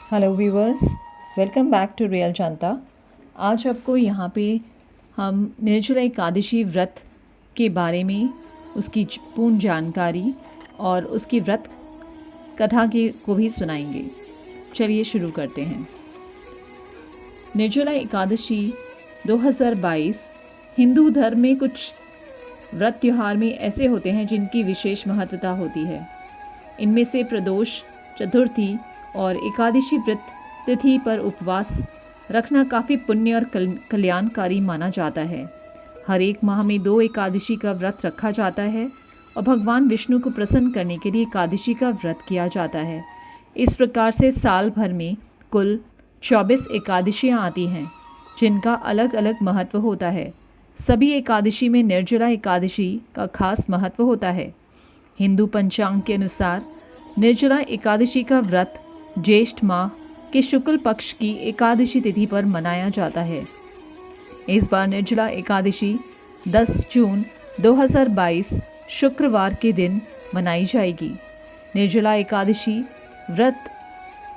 Hello viewers, welcome back to real Janta. आज आपको यहाँ पे हम निर्जला एकादशी व्रत के बारे में उसकी पूर्ण जानकारी और उसकी व्रत कथा को भी सुनाएंगे। चलिए शुरू करते हैं। निर्जला एकादशी 2022 हिंदू धर्म में कुछ व्रत त्यौहार में ऐसे होते हैं जिनकी विशेष महत्वता होती है। इनमें से प्रदोष, चतुर्थी और एकादशी व्रत तिथि पर उपवास रखना काफ़ी पुण्य और कल्याणकारी माना जाता है। हर एक माह में 2 एकादशी का व्रत रखा जाता है और भगवान विष्णु को प्रसन्न करने के लिए एकादशी का व्रत किया जाता है। इस प्रकार से साल भर में कुल 24 एकादशियाँ आती हैं जिनका अलग अलग महत्व होता है। सभी एकादशी में निर्जला एकादशी का खास महत्व होता है। हिंदू पंचांग के अनुसार निर्जला एकादशी का व्रत ज्येष्ठ माह के शुक्ल पक्ष की एकादशी तिथि पर मनाया जाता है। इस बार निर्जला एकादशी 10 जून 2022 शुक्रवार के दिन मनाई जाएगी। निर्जला एकादशी व्रत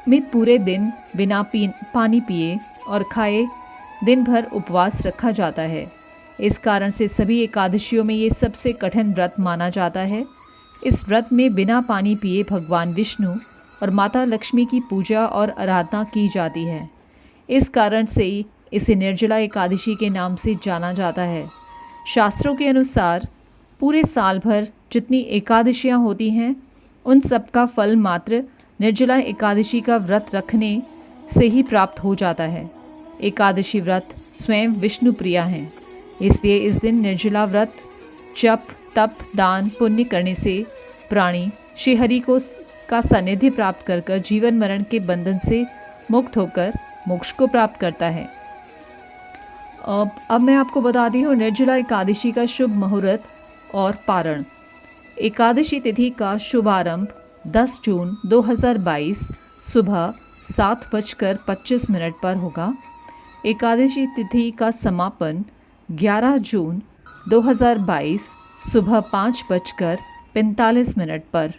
में पूरे दिन बिना पानी पिए और खाए दिन भर उपवास रखा जाता है। इस कारण से सभी एकादशियों में ये सबसे कठिन व्रत माना जाता है। इस व्रत में बिना पानी पिए भगवान विष्णु और माता लक्ष्मी की पूजा और आराधना की जाती है। इस कारण से इसे निर्जला एकादशी के नाम से जाना जाता है। शास्त्रों के अनुसार पूरे साल भर जितनी एकादशियाँ होती हैं उन सब का फल मात्र निर्जला एकादशी का व्रत रखने से ही प्राप्त हो जाता है। एकादशी व्रत स्वयं विष्णु प्रिया हैं, इसलिए इस दिन निर्जला व्रत, जप, तप, दान, पुण्य करने से प्राणी श्रीहरि का सानिध्य प्राप्त कर जीवन मरण के बंधन से मुक्त होकर मोक्ष को प्राप्त करता है। अब मैं आपको बताती हूँ निर्जला एकादशी का शुभ मुहूर्त और पारण। एकादशी तिथि का शुभारंभ 10 जून 2022 सुबह 7:25 पर होगा। एकादशी तिथि का समापन 11 जून 2022 सुबह 5:45 पर।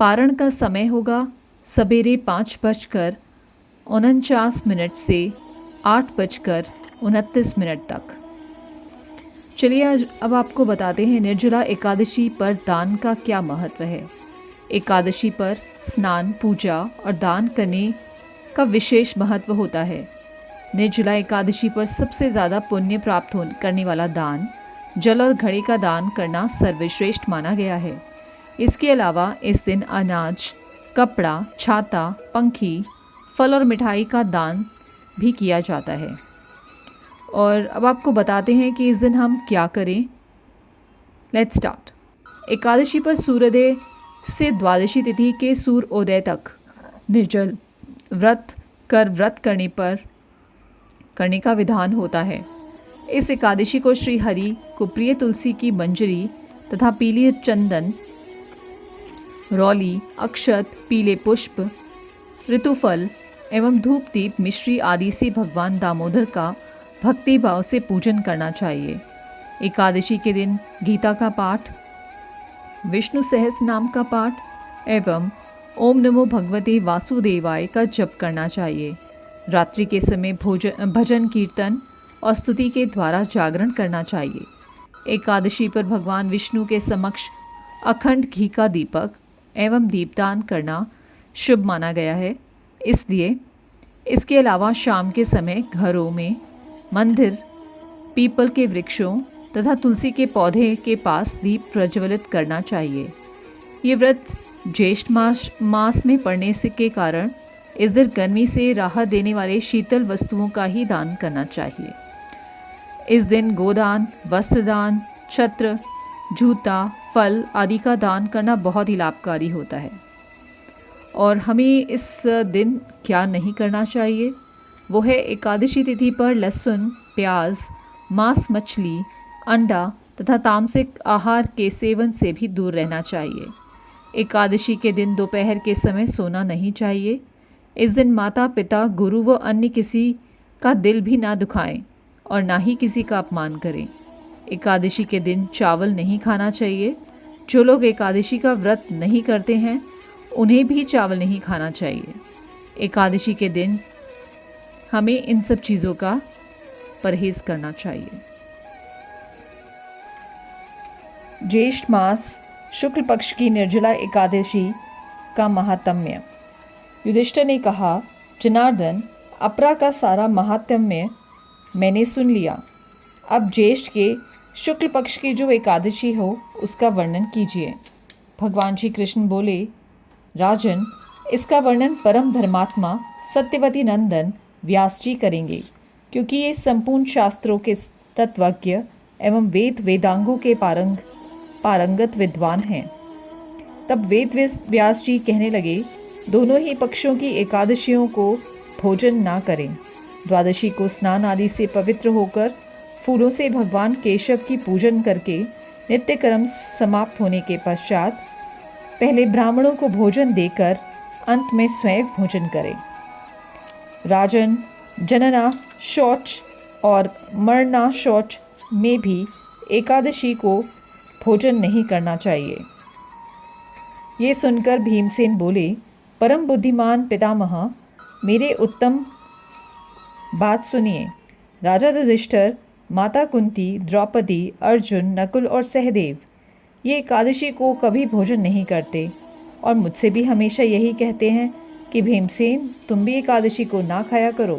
पारण का समय होगा सवेरे 5:49 से 8:29 तक। चलिए आज अब आपको बताते हैं निर्जला एकादशी पर दान का क्या महत्व है। एकादशी पर स्नान, पूजा और दान करने का विशेष महत्व होता है। निर्जला एकादशी पर सबसे ज़्यादा पुण्य प्राप्त करने वाला दान जल और घड़े का दान करना सर्वश्रेष्ठ माना गया है। इसके अलावा इस दिन अनाज, कपड़ा, छाता, पंखी, फल और मिठाई का दान भी किया जाता है। और अब आपको बताते हैं कि इस दिन हम क्या करें। Let's start. एकादशी पर सूर्योदय से द्वादशी तिथि के सूर्योदय तक निर्जल व्रत करने का विधान होता है। इस एकादशी को श्री हरि को प्रिय तुलसी की मंजरी तथा पीली चंदन, रौली, अक्षत, पीले पुष्प, ऋतुफल एवं धूप, दीप, मिश्री आदि से भगवान दामोदर का भक्ति भाव से पूजन करना चाहिए। एकादशी के दिन गीता का पाठ, विष्णु सहस्त्र नाम का पाठ एवं ओम नमो भगवते वासुदेवाय का जप करना चाहिए। रात्रि के समय भजन, कीर्तन और स्तुति के द्वारा जागरण करना चाहिए। एकादशी पर भगवान विष्णु के समक्ष अखंड घी का दीपक एवं दीपदान करना शुभ माना गया है। इसलिए इसके अलावा शाम के समय घरों में, मंदिर, पीपल के वृक्षों तथा तुलसी के पौधे के पास दीप प्रज्वलित करना चाहिए। ये व्रत ज्येष्ठ मास में पड़ने से के कारण इस दिन गर्मी से राहत देने वाले शीतल वस्तुओं का ही दान करना चाहिए। इस दिन गोदान, वस्त्रदान, छत्र, जूता, फल आदि का दान करना बहुत ही लाभकारी होता है। और हमें इस दिन क्या नहीं करना चाहिए, वो है एकादशी तिथि पर लहसुन, प्याज, मांस, मछली, अंडा तथा तामसिक आहार के सेवन से भी दूर रहना चाहिए। एकादशी के दिन दोपहर के समय सोना नहीं चाहिए। इस दिन माता पिता, गुरु व अन्य किसी का दिल भी ना दुखाएं और ना ही किसी का अपमान करें। एकादशी के दिन चावल नहीं खाना चाहिए। जो लोग एकादशी का व्रत नहीं करते हैं उन्हें भी चावल नहीं खाना चाहिए। एकादशी के दिन हमें इन सब चीज़ों का परहेज करना चाहिए। ज्येष्ठ मास शुक्ल पक्ष की निर्जला एकादशी का महात्म्य। युधिष्ठिर ने कहा, जनार्दन, अपरा का सारा महात्म्य मैंने सुन लिया। अब ज्येष्ठ के शुक्ल पक्ष की जो एकादशी हो उसका वर्णन कीजिए। भगवान श्री कृष्ण बोले, राजन, इसका वर्णन परम धर्मात्मा सत्यवती नंदन व्यास जी करेंगे, क्योंकि ये संपूर्ण शास्त्रों के तत्वज्ञ एवं वेदांगों के पारंगत विद्वान हैं। तब वेद व्यास जी कहने लगे, दोनों ही पक्षों की एकादशियों को भोजन ना करें। द्वादशी को स्नान आदि से पवित्र होकर फूलों से भगवान केशव की पूजन करके नित्य कर्म समाप्त होने के पश्चात पहले ब्राह्मणों को भोजन देकर अंत में स्वयं भोजन करें। राजन, जनना शौच और मरना शौच में भी एकादशी को भोजन नहीं करना चाहिए। ये सुनकर भीमसेन बोले, परम बुद्धिमान पितामह, मेरे उत्तम बात सुनिए। राजा युधिष्ठिर, माता कुंती, द्रौपदी, अर्जुन, नकुल और सहदेव ये एकादशी को कभी भोजन नहीं करते और मुझसे भी हमेशा यही कहते हैं कि भीमसेन, तुम भी एकादशी को ना खाया करो,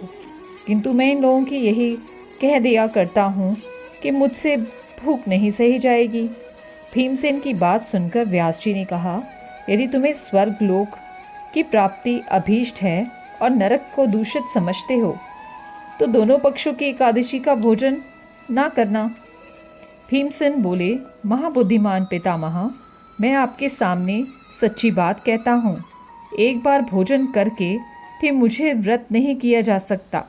किंतु मैं इन लोगों की यही कह दिया करता हूँ कि मुझसे भूख नहीं सही जाएगी। भीमसेन की बात सुनकर व्यास जी ने कहा, यदि तुम्हें स्वर्ग लोक की प्राप्ति अभीष्ट है और नरक को दूषित समझते हो तो दोनों पक्षों की एकादशी का भोजन ना करना। भीमसेन बोले, महाबुद्धिमान पितामह, मैं आपके सामने सच्ची बात कहता हूँ। एक बार भोजन करके फिर मुझे व्रत नहीं किया जा सकता,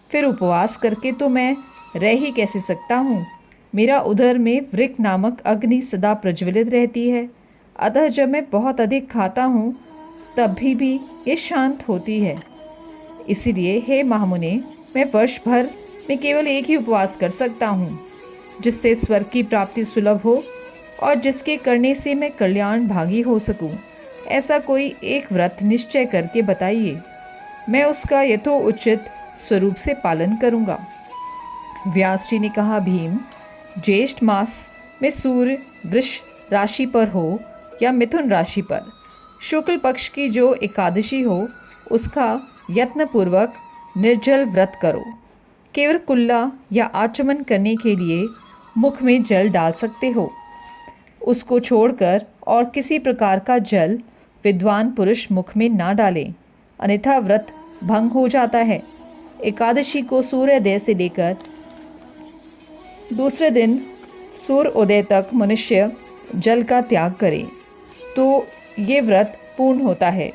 फिर उपवास करके तो मैं रह ही कैसे सकता हूँ। मेरा उदर में वृक्क नामक अग्नि सदा प्रज्वलित रहती है, अतः जब मैं बहुत अधिक खाता हूँ तब भी ये शांत होती है। इसीलिए हे महामुने, मैं वर्ष भर में केवल एक ही उपवास कर सकता हूँ, जिससे स्वर्ग की प्राप्ति सुलभ हो और जिसके करने से मैं कल्याण भागी हो सकूँ। ऐसा कोई एक व्रत निश्चय करके बताइए, मैं उसका यथोचित स्वरूप से पालन करूँगा। व्यास जी ने कहा, भीम, ज्येष्ठ मास में सूर्य वृष राशि पर हो या मिथुन राशि पर शुक्ल पक्ष की जो एकादशी हो उसका यत्नपूर्वक निर्जल व्रत करो। केवल कुल्ला या आचमन करने के लिए मुख में जल डाल सकते हो। उसको छोड़कर और किसी प्रकार का जल विद्वान पुरुष मुख में ना डालें, अन्यथा व्रत भंग हो जाता है। एकादशी को सूर्योदय से लेकर दूसरे दिन सूर्योदय तक मनुष्य जल का त्याग करे तो ये व्रत पूर्ण होता है।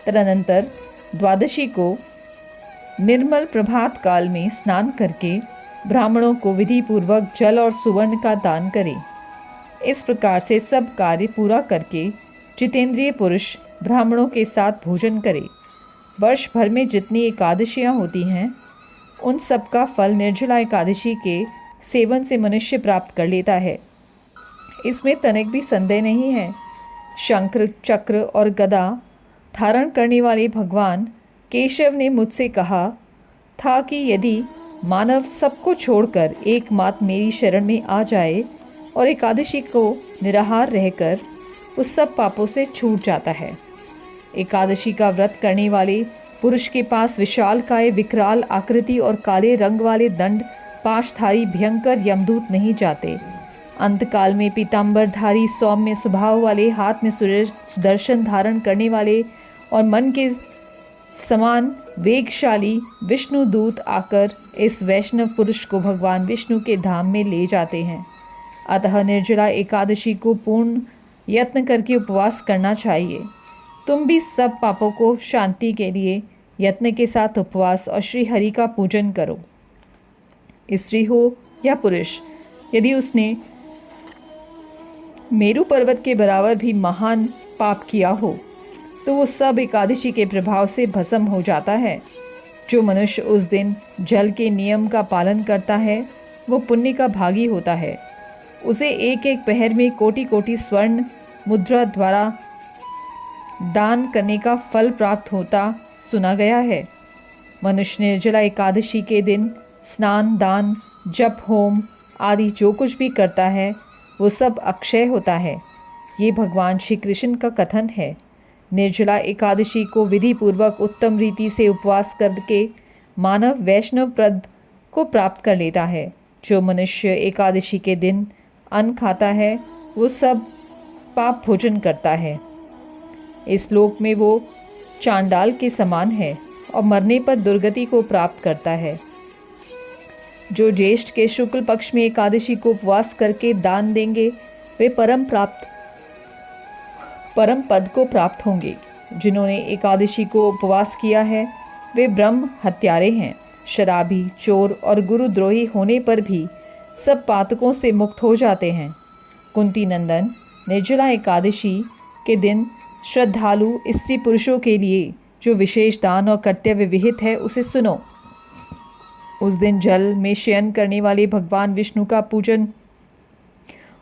तदनंतर द्वादशी को निर्मल प्रभात काल में स्नान करके ब्राह्मणों को विधि पूर्वक जल और सुवर्ण का दान करें। इस प्रकार से सब कार्य पूरा करके जितेंद्रिय पुरुष ब्राह्मणों के साथ भोजन करे। वर्ष भर में जितनी एकादशियाँ होती हैं उन सब का फल निर्जला एकादशी के सेवन से मनुष्य प्राप्त कर लेता है, इसमें तनिक भी संदेह नहीं है। शंख, चक्र और गदा धारण करने वाले भगवान केशव ने मुझसे कहा था कि यदि मानव सबको छोड़कर एकमात्र मेरी शरण में आ जाए और एकादशी को निराहार रहकर उस सब पापों से छूट जाता है। एकादशी का व्रत करने वाले पुरुष के पास विशालकाय, विकराल आकृति और काले रंग वाले दंड पाशधारी भयंकर यमदूत नहीं जाते। अंतकाल में पीताम्बरधारी सौम्य स्वभाव वाले, हाथ में सुदर्शन धारण करने वाले और मन के समान वेगशाली विष्णु दूत आकर इस वैष्णव पुरुष को भगवान विष्णु के धाम में ले जाते हैं। अतः निर्जला एकादशी को पूर्ण यत्न करके उपवास करना चाहिए। तुम भी सब पापों को शांति के लिए यत्न के साथ उपवास और श्री हरि का पूजन करो। स्त्री हो या पुरुष, यदि उसने मेरु पर्वत के बराबर भी महान पाप किया हो तो वो सब एकादशी के प्रभाव से भस्म हो जाता है। जो मनुष्य उस दिन जल के नियम का पालन करता है वो पुण्य का भागी होता है। उसे एक एक पहर में कोटि कोटि स्वर्ण मुद्रा द्वारा दान करने का फल प्राप्त होता सुना गया है। मनुष्य निर्जला एकादशी के दिन स्नान, दान, जप, होम आदि जो कुछ भी करता है वो सब अक्षय होता है। ये भगवान श्री कृष्ण का कथन है। निर्जला एकादशी को विधि पूर्वक उत्तम रीति से उपवास करके मानव वैष्णव पद को प्राप्त कर लेता है। जो मनुष्य एकादशी के दिन अन्न खाता है वो सब पाप भोजन करता है। इस लोक में वो चांडाल के समान है और मरने पर दुर्गति को प्राप्त करता है। जो ज्येष्ठ के शुक्ल पक्ष में एकादशी को उपवास करके दान देंगे वे परम पद को प्राप्त होंगे। जिन्होंने एकादशी को उपवास किया है वे ब्रह्म हत्यारे हैं। शराबी, चोर और गुरुद्रोही होने पर भी सब पातकों से मुक्त हो जाते हैं। कुंती नंदन, निर्जला एकादशी के दिन श्रद्धालु स्त्री पुरुषों के लिए जो विशेष दान और कर्तव्य विहित है उसे सुनो। उस दिन जल में शयन करने वाले भगवान विष्णु का पूजन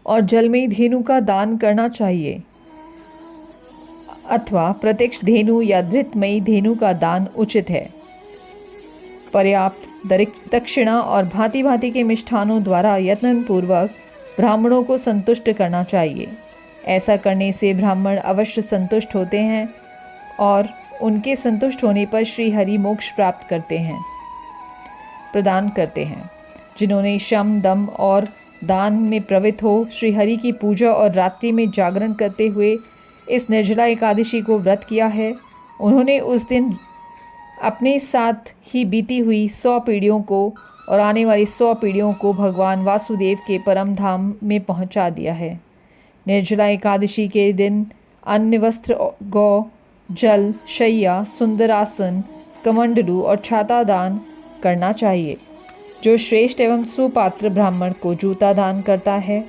और जल में धेनु का दान करना चाहिए अथवा प्रत्यक्ष धेनु या धृतमयी धेनु का दान उचित है। पर्याप्त दक्षिणा और भांति भांति के मिष्ठानों द्वारा यत्नपूर्वक ब्राह्मणों को संतुष्ट करना चाहिए। ऐसा करने से ब्राह्मण अवश्य संतुष्ट होते हैं और उनके संतुष्ट होने पर श्री हरि मोक्ष प्राप्त प्रदान करते हैं। जिन्होंने शम, दम और दान में प्रवृत्त हो श्री हरि की पूजा और रात्रि में जागरण करते हुए इस निर्जला एकादशी को व्रत किया है, उन्होंने उस दिन अपने साथ ही बीती हुई 100 पीढ़ियों को और आने वाली 100 पीढ़ियों को भगवान वासुदेव के परम धाम में पहुंचा दिया है। निर्जला एकादशी के दिन अन्न, वस्त्र, गौ, जल, शैया, सुंदरासन, कमंडलू और छाता दान करना चाहिए। जो श्रेष्ठ एवं सुपात्र ब्राह्मण को जूता दान करता है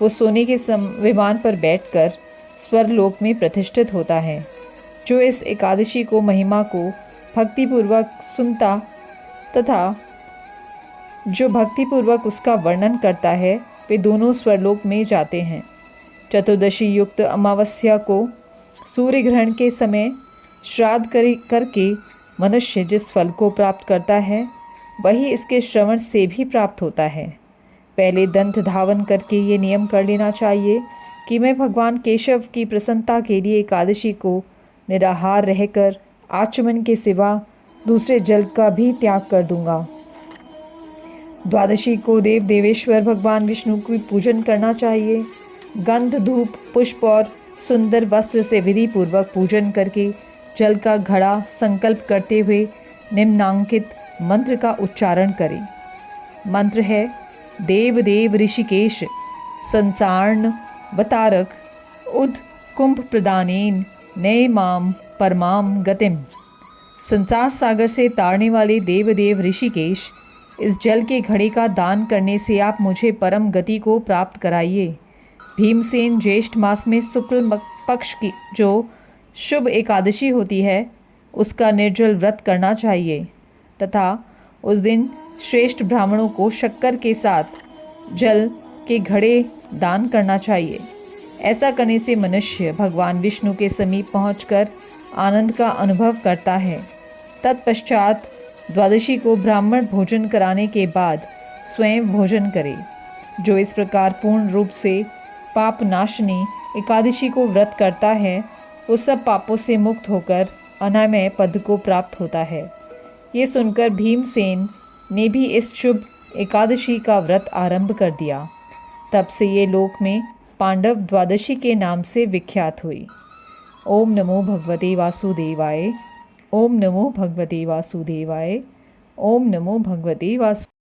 वो सोने के विमान पर बैठकर स्वर्गलोक में प्रतिष्ठित होता है। जो इस एकादशी को महिमा को भक्तिपूर्वक सुनता तथा जो भक्तिपूर्वक उसका वर्णन करता है वे दोनों स्वर्गलोक में जाते हैं। चतुर्दशी युक्त अमावस्या को सूर्य ग्रहण के समय श्राद्ध करके मनुष्य जिस फल को प्राप्त करता है वही इसके श्रवण से भी प्राप्त होता है। पहले दंत धावन करके ये नियम कर लेना चाहिए कि मैं भगवान केशव की प्रसन्नता के लिए एकादशी को निराहार रहकर आचमन के सिवा दूसरे जल का भी त्याग कर दूंगा। द्वादशी को देव देवेश्वर भगवान विष्णु की पूजन करना चाहिए। गंध, धूप, पुष्प और सुंदर वस्त्र से विधि पूर्वक पूजन करके जल का घड़ा संकल्प करते हुए निम्नांकित मंत्र का उच्चारण करें। मंत्र है: देव देव ऋषिकेश संसारण वतारक उद कुंभ प्रदानेन नये माम परमाम गतिम। संसार सागर से तारने वाले देव देव ऋषिकेश, इस जल के घड़े का दान करने से आप मुझे परम गति को प्राप्त कराइए। भीमसेन ज्येष्ठ मास में शुक्ल पक्ष की जो शुभ एकादशी होती है उसका निर्जल व्रत करना चाहिए तथा उस दिन श्रेष्ठ ब्राह्मणों को शक्कर के साथ जल के घड़े दान करना चाहिए। ऐसा करने से मनुष्य भगवान विष्णु के समीप पहुंचकर आनंद का अनुभव करता है। तत्पश्चात द्वादशी को ब्राह्मण भोजन कराने के बाद स्वयं भोजन करे। जो इस प्रकार पूर्ण रूप से पाप नाशनी एकादशी को व्रत करता है वो सब पापों से मुक्त होकर अनामय पद को प्राप्त होता है। ये सुनकर भीमसेन ने भी इस शुभ एकादशी का व्रत आरंभ कर दिया। तब से ये लोक में पांडव द्वादशी के नाम से विख्यात हुई। ओम नमो भगवते वासुदेवाय। ओम नमो भगवते वासुदेवाय। ओम नमो भगवते वासु